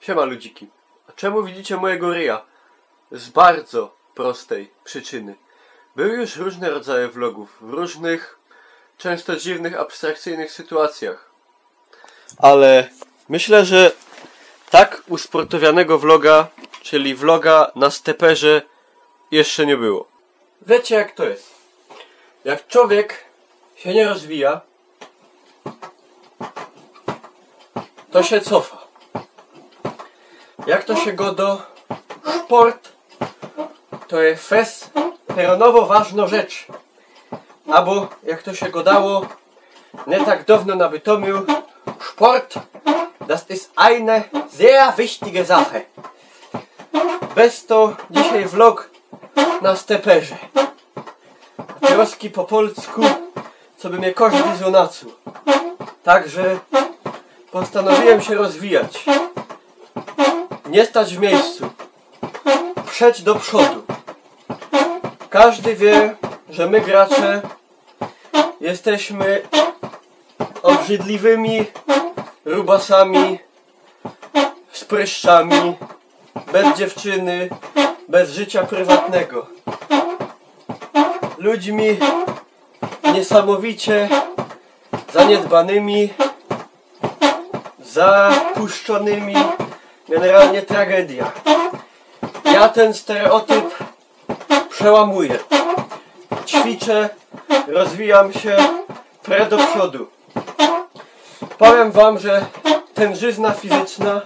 Siema ludziki. A czemu widzicie mojego ryja? Z bardzo prostej przyczyny. Były już różne rodzaje vlogów, w różnych, często dziwnych, abstrakcyjnych sytuacjach. Ale myślę, że tak usportowianego vloga, czyli vloga na steperze, jeszcze nie było. Wiecie jak to jest? Jak człowiek się nie rozwija, to się cofa. Jak to się go do sport, to jest fest peronowo ważna rzecz. Albo jak to się go dało nie tak dawno na Bytomiu, Sport, das ist eine sehr wichtige Sache. Bez to dzisiaj vlog na steperze. Troski po polsku, co by mnie każdy zonacu. Także postanowiłem się rozwijać. Nie stać w miejscu. Przeć do przodu. Każdy wie, że my gracze jesteśmy obrzydliwymi rubasami, z pryszczami, bez dziewczyny, bez życia prywatnego. Ludźmi niesamowicie zaniedbanymi, zapuszczonymi, generalnie tragedia. Ja ten stereotyp przełamuję. Ćwiczę, rozwijam się, prę do przodu. Powiem wam, że tężyzna fizyczna,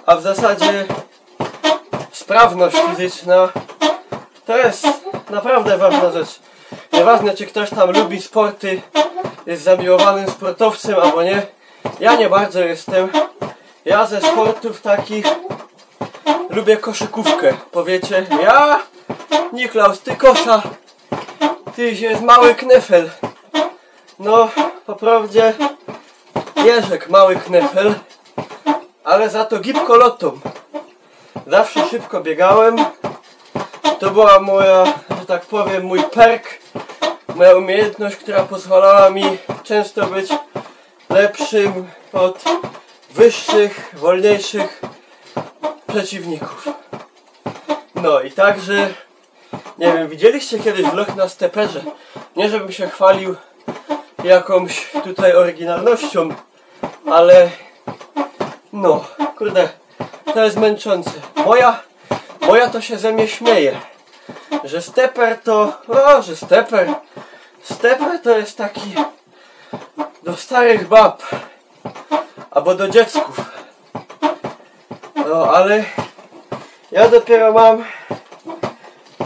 a w zasadzie sprawność fizyczna to jest naprawdę ważna rzecz. Nieważne czy ktoś tam lubi sporty, jest zamiłowanym sportowcem albo nie. Ja nie bardzo jestem. Ja ze sportów takich lubię koszykówkę. Powiecie, ja? Niklaus, ty kosza, ty jest mały knefel. No, po prawdzie Jerzek mały knefel, ale za to gibko lotą. Zawsze szybko biegałem. To była moja, że tak powiem, mój perk, moja umiejętność, która pozwalała mi często być lepszym od wyższych, wolniejszych przeciwników. No i także, nie wiem, widzieliście kiedyś vlog na steperze? Nie żebym się chwalił jakąś tutaj oryginalnością, ale no, kurde, to jest męczące. Moja to się ze mnie śmieje, że steper to, że steper to jest taki do starych bab albo do dziecków. No, ale ja dopiero mam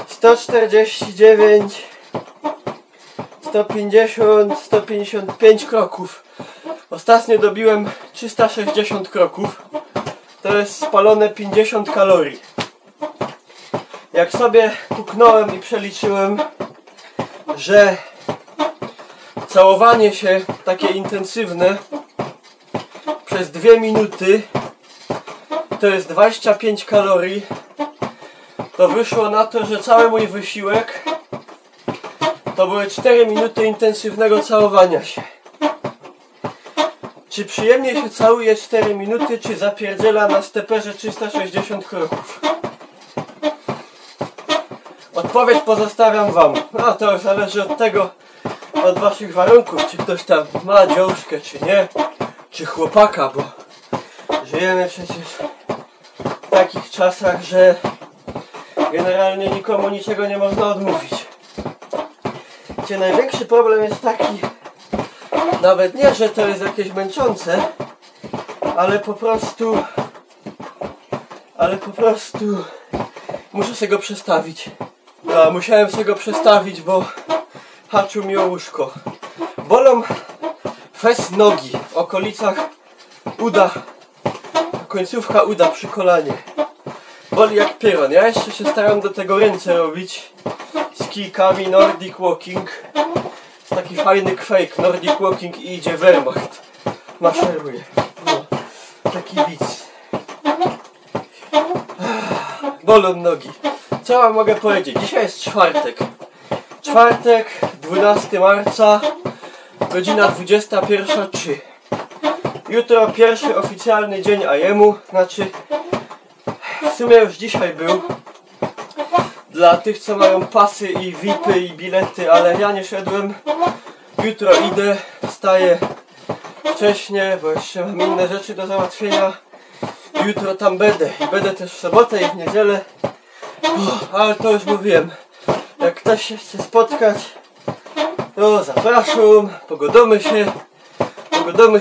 149, 150, 155 kroków. Ostatnio dobiłem 360 kroków. To jest spalone 50 kalorii. Jak sobie puknąłem i przeliczyłem, że całowanie się takie intensywne przez 2 minuty to jest 25 kalorii, to wyszło na to, że cały mój wysiłek to były 4 minuty intensywnego całowania się. Czy przyjemnie się całuje 4 minuty, czy zapierdziela na steperze 360 kroków? Odpowiedź pozostawiam wam. A to już zależy od tego, od waszych warunków, czy ktoś tam ma dziążkę, czy nie, czy chłopaka, bo żyjemy przecież w takich czasach, że generalnie nikomu niczego nie można odmówić. Gdzie największy problem jest taki, nawet nie, że to jest jakieś męczące, ale po prostu muszę sobie go przestawić. No, musiałem sobie go przestawić, bo haczył mi o łóżko. Bolą fest nogi w okolicach uda, końcówka uda przy kolanie. Boli jak pieron. Ja jeszcze się staram do tego ręce robić z kijkami Nordic Walking. Jest taki fajny kwejk Nordic Walking i idzie Wehrmacht. Maszeruje. No, taki widz. Bolą nogi. Co wam mogę powiedzieć? Dzisiaj jest czwartek. Czwartek, 12 marca, godzina 21:03. Jutro pierwszy oficjalny dzień IM-u, znaczy w sumie już dzisiaj był dla tych, co mają pasy i VIP-y i bilety, ale ja nie szedłem. Jutro idę, wstaję wcześnie, bo jeszcze mam inne rzeczy do załatwienia. Jutro tam będę i będę też w sobotę i w niedzielę. Ale to już mówiłem, jak ktoś się chce spotkać, to zapraszam, pogadamy się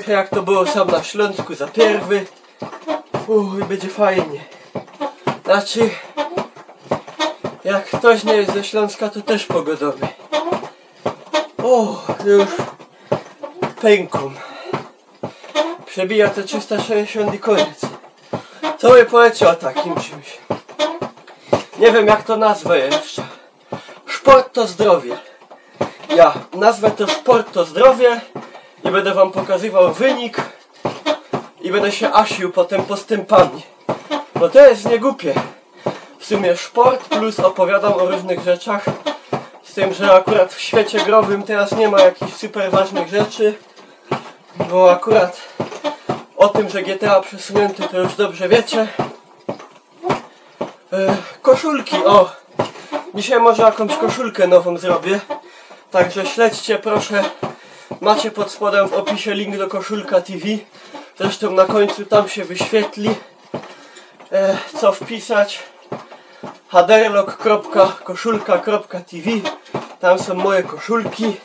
jak to było sam na Śląsku za pierwy. I będzie fajnie. Znaczy, jak ktoś nie jest ze Śląska, to też pogadamy. Już pęką. Przebija te 360 i koniec. Co by powiecie o takim czymś? Nie wiem, jak to nazwę jeszcze. Sport to zdrowie. Ja nazwę to sport to zdrowie i będę wam pokazywał wynik i będę się asił potem postępami. No to jest niegłupie. W sumie sport plus opowiadam o różnych rzeczach. Z tym, że akurat w świecie growym teraz nie ma jakichś super ważnych rzeczy. Bo akurat o tym, że GTA przesunięty, to już dobrze wiecie. Koszulki, dzisiaj może jakąś koszulkę nową zrobię. Także śledźcie proszę. Macie pod spodem w opisie link do Koszulka TV. Zresztą na końcu tam się wyświetli co wpisać. haderlock.koszulka.tv. Tam są moje koszulki.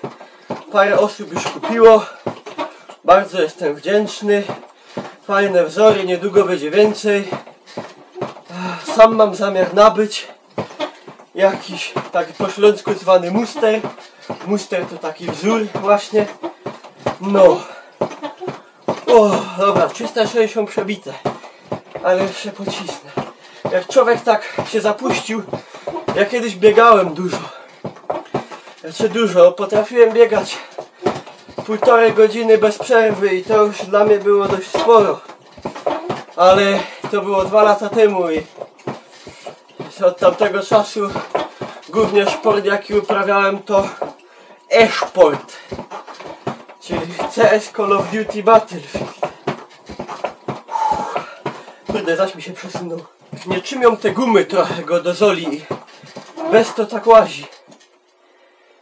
Parę osób już kupiło. Bardzo jestem wdzięczny. Fajne wzory, niedługo będzie więcej. Sam mam zamiar nabyć jakiś taki po śląsku zwany muster. Muster to taki wzór właśnie. No. Dobra, 360 przebite. Ale jeszcze pocisnę. Jak człowiek tak się zapuścił, ja kiedyś biegałem dużo. Potrafiłem biegać 1,5 godziny bez przerwy i to już dla mnie było dość sporo. Ale to było 2 lata temu i od tamtego czasu głównie sport jaki uprawiałem to e-sport, czyli CS Call of Duty Battlefield. Kurde, zaś mi się przesunął. Nie czymią te gumy trochę go dozoli i bez to tak łazi.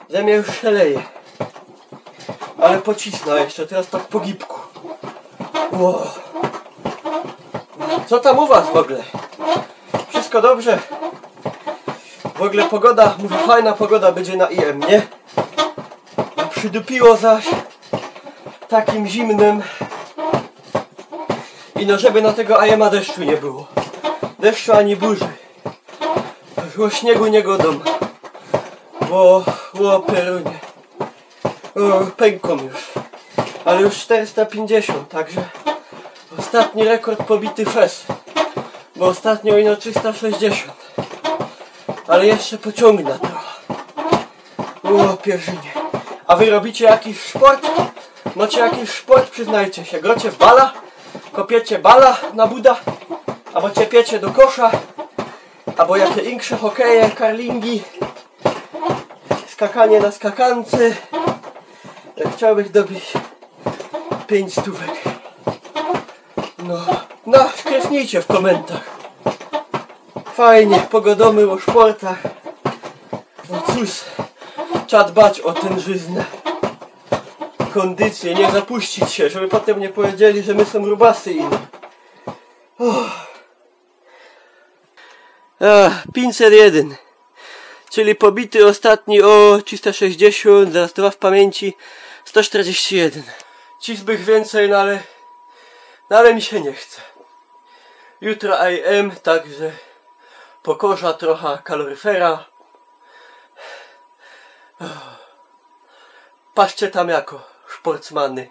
Ze mnie już szaleje. Ale pocisnę jeszcze, teraz tak po gibku. Co tam u was w ogóle? Wszystko dobrze? W ogóle pogoda, mówię, fajna pogoda będzie na IM, nie? Przydupiło zaś takim zimnym. I no żeby na tego IM-a deszczu nie było. Deszczu ani burzy. Było śniegu niegodą. Perunie. Pęką już. Ale już 450, także ostatni rekord pobity fes. Bo ostatnio ino 360. Ale jeszcze pociągnę trochę. Pierzynie. A wy robicie jakiś sport? Macie jakiś sport? Przyznajcie się. Grocie w bala? Kopiecie bala na buda? Albo ciepiecie do kosza? Albo jakie insze hokeje, karlingi? Skakanie na skakance? Jak chciałbyś dobić 5 stówek. No, skreśnijcie w komentarzach. Fajnie, pogadamy o sportach. No cóż, trzeba dbać o tężyznę, kondycję, nie zapuścić się, żeby potem nie powiedzieli, że my są grubasy i 501, czyli pobity ostatni o 360, zaraz to w pamięci 141. Cisbych więcej, no ale mi się nie chce. Jutro IM, także pokorza trochę kaloryfera. Patrzcie tam jako sportsmany.